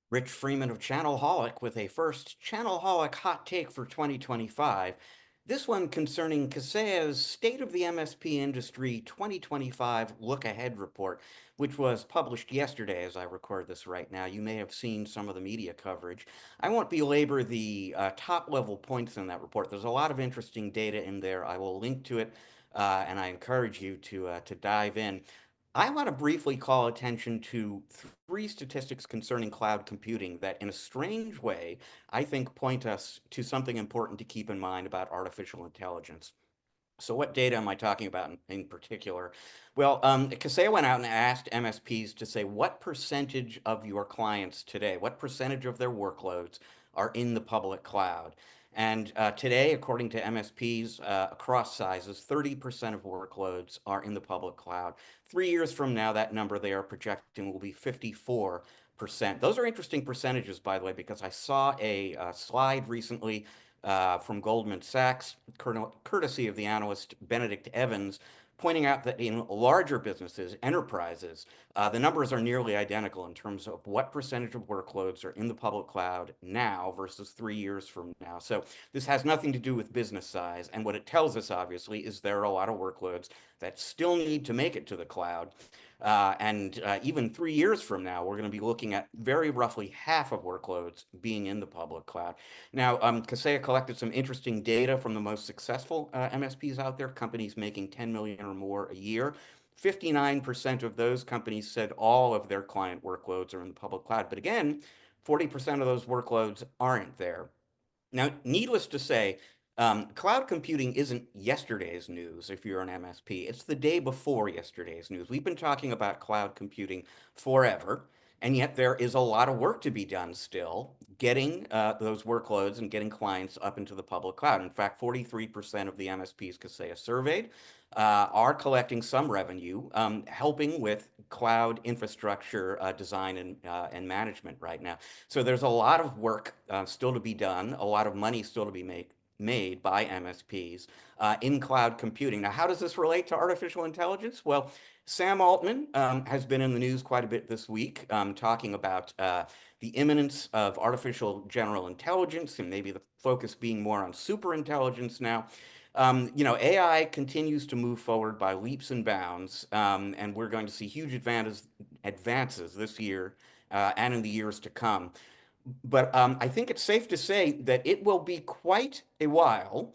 Rich Freeman of Channelholic with a first Channelholic hot take for 2025. This one concerning Kaseya's State of the MSP Industry 2025 Look Ahead report, which was published yesterday as I record this right now. You may have seen some of the media coverage. I won't belabor the top level points in that report. There's a lot of interesting data in there. I will link to it, and I encourage you to dive in. I want to briefly call attention to three statistics concerning cloud computing that, in a strange way, I think point us to something important to keep in mind about artificial intelligence. So what data am I talking about in particular? Well, Kaseya went out and asked MSPs to say what percentage of your clients today, what percentage of their workloads are in the public cloud. And today, according to MSPs across sizes, 30% of workloads are in the public cloud. 3 years from now, that number they are projecting will be 54%. Those are interesting percentages, by the way, because I saw a slide recently from Goldman Sachs, courtesy of the analyst Benedict Evans, pointing out that in larger businesses, enterprises, the numbers are nearly identical in terms of what percentage of workloads are in the public cloud now versus 3 years from now. So this has nothing to do with business size. And what it tells us, obviously, is there are a lot of workloads that still need to make it to the cloud. And even 3 years from now, we're going to be looking at very roughly half of workloads being in the public cloud. Now, Kaseya collected some interesting data from the most successful MSPs out there, companies making 10 million or more a year. 59% of those companies said all of their client workloads are in the public cloud. But again, 40% of those workloads aren't there. Now, needless to say, cloud computing isn't yesterday's news if you're an MSP. It's the day before yesterday's news. We've been talking about cloud computing forever, and yet there is a lot of work to be done still getting those workloads and getting clients up into the public cloud. In fact, 43% of the MSPs Kaseya surveyed are collecting some revenue, helping with cloud infrastructure design and management right now. So there's a lot of work still to be done, a lot of money still to be made by MSPs in cloud computing. Now, how does this relate to artificial intelligence? Well, Sam Altman has been in the news quite a bit this week, talking about the imminence of artificial general intelligence and maybe the focus being more on super intelligence now. AI continues to move forward by leaps and bounds, and we're going to see huge advances this year and in the years to come. But I think it's safe to say that it will be quite a while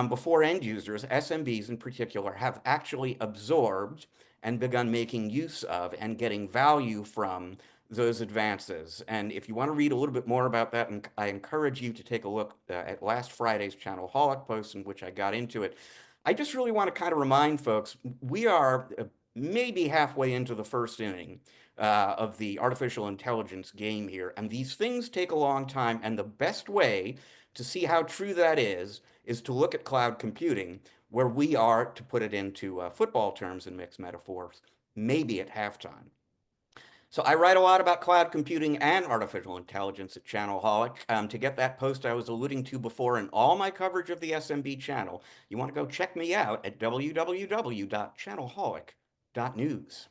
before end users, SMBs in particular, have actually absorbed and begun making use of and getting value from those advances. And if you want to read a little bit more about that, and I encourage you to take a look at last Friday's Channelholic post in which I got into it. I just really want to kind of remind folks we are maybe halfway into the first inning of the artificial intelligence game here. And these things take a long time. And the best way to see how true that is to look at cloud computing, where we are, to put it into football terms and mixed metaphors, maybe at halftime. So I write a lot about cloud computing and artificial intelligence at Channelholic. To get that post I was alluding to before and all my coverage of the SMB channel, you want to go check me out at www.channelholic.news.